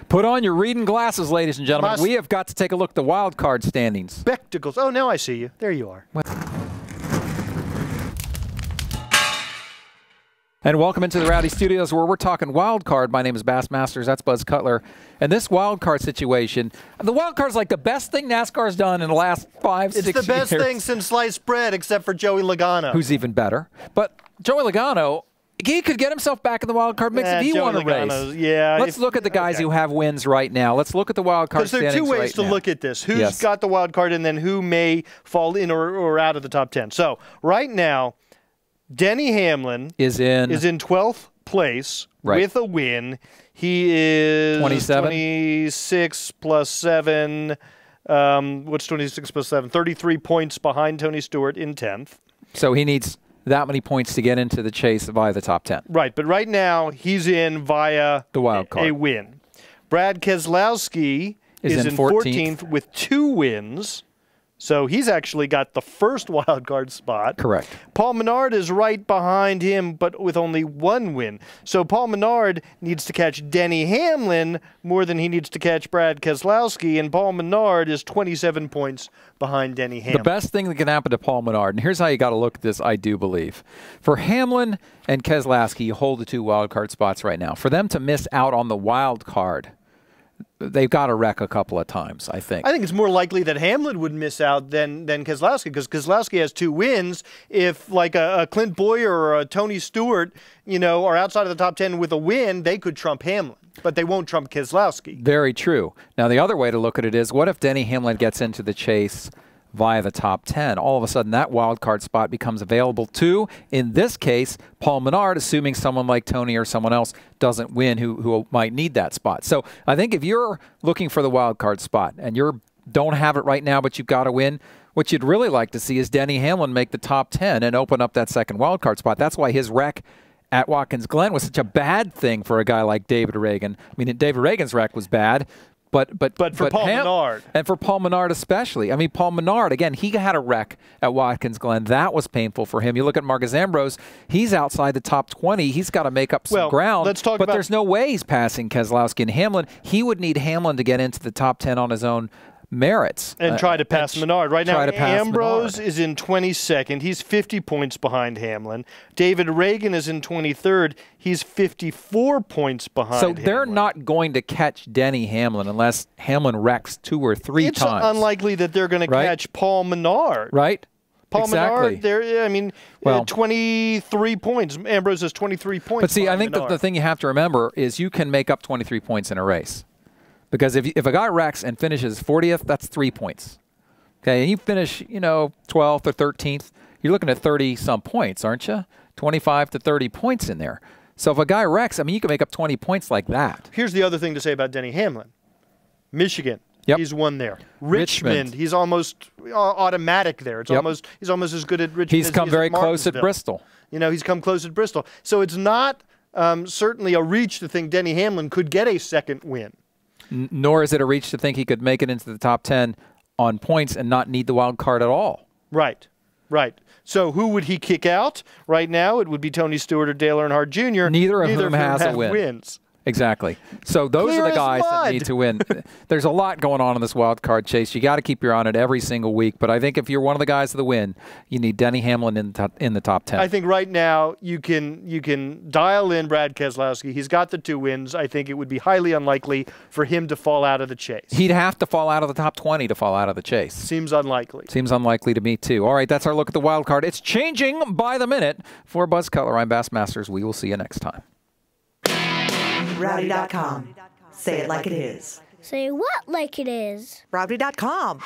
Put on your reading glasses, ladies and gentlemen. We have got to take a look at the wild card standings. Spectacles. Oh, now I see you. There you are. And welcome into the Rowdy Studios, where we're talking wild card. My name is Bassmasters. That's Buzz Cutler. And this wild card situation, the wild card's like the best thing NASCAR's done in the last 5, 6 years. It's the best thing since sliced bread, except for Joey Logano. Who's even better. But Joey Logano, he could get himself back in the wild card mix if he won a race. Yeah. Let's look at the guys who have wins right now. Let's look at the wild card standings right now. Because there are two ways to look at this. Who's got the wild card and then who may fall in or out of the top 10. So right now, Denny Hamlin is in 12th place with a win. He is 26 plus 7. What's 26 plus 7? 33 points behind Tony Stewart in 10th. So he needs that many points to get into the chase via the top 10. Right, but right now he's in via the wild card. A win. Brad Keselowski is in 14th with 2 wins. So he's actually got the first wild card spot. Correct. Paul Menard is right behind him, but with only 1 win. So Paul Menard needs to catch Denny Hamlin more than he needs to catch Brad Keselowski, and Paul Menard is 27 points behind Denny Hamlin. The best thing that can happen to Paul Menard, and here's how you got to look at this, I do believe. For Hamlin and Keselowski, you hold the 2 wild card spots right now. For them to miss out on the wild card, they've got to wreck a couple of times, I think. I think it's more likely that Hamlin would miss out than Keselowski, because Keselowski has 2 wins. If, like, a Clint Boyer or a Tony Stewart, are outside of the top 10 with a win, they could trump Hamlin. But they won't trump Keselowski. Very true. Now, the other way to look at it is, what if Denny Hamlin gets into the chase via the top 10? All of a sudden, that wild card spot becomes available to, in this case, Paul Menard, assuming someone like Tony or someone else doesn't win who might need that spot. So I think if you're looking for the wild card spot and you don't have it right now, but you've got to win, what you'd really like to see is Denny Hamlin make the top 10 and open up that second wild card spot. That's why his wreck at Watkins Glen was such a bad thing for a guy like David Reagan. I mean, David Reagan's wreck was bad, but for Paul Menard. And for Paul Menard especially. I mean, Paul Menard, again, he had a wreck at Watkins Glen. That was painful for him. You look at Marcus Ambrose, he's outside the top 20. He's got to make up some ground. But there's no way he's passing Keselowski and Hamlin. He would need Hamlin to get into the top 10 on his own merits. And try to pass Menard. Right now, Ambrose is in 22nd. He's 50 points behind Hamlin. David Reagan is in 23rd. He's 54 points behind Hamlin. So they're not going to catch Denny Hamlin unless Hamlin wrecks 2 or 3 times. It's unlikely that they're going to catch Paul Menard. Right? Paul Menard, 23 points. Ambrose has 23 points. But see, I think the thing you have to remember is you can make up 23 points in a race. Because if a guy wrecks and finishes 40th, that's 3 points. Okay, and you finish, 12th or 13th, you're looking at 30-some points, aren't you? 25 to 30 points in there. So if a guy wrecks, I mean, you can make up 20 points like that. Here's the other thing to say about Denny Hamlin. Michigan, he's won there. Richmond, he's almost automatic there. It's he's almost as good at Richmond as he is at He's come very close at Bristol. He's come close at Bristol. So it's not certainly a reach to think Denny Hamlin could get a second win. Nor is it a reach to think he could make it into the top 10 on points and not need the wild card at all. Right. So who would he kick out? Right now, it would be Tony Stewart or Dale Earnhardt Jr. Neither of them has a win. Wins. Exactly. So those are the guys that need to win. There's a lot going on in this wild card chase. You got to keep your eye on it every single week. But I think if you're one of the guys to the win, you need Denny Hamlin in the top 10. I think right now you can dial in Brad Keselowski. He's got the 2 wins. I think it would be highly unlikely for him to fall out of the chase. He'd have to fall out of the top 20 to fall out of the chase. Seems unlikely. Seems unlikely to me, too. All right, that's our look at the wild card. It's changing by the minute. For Buzz Cutler, I'm Bassmasters. We will see you next time. Rowdy.com. Say it like it is. Say what like it is? Rowdy.com.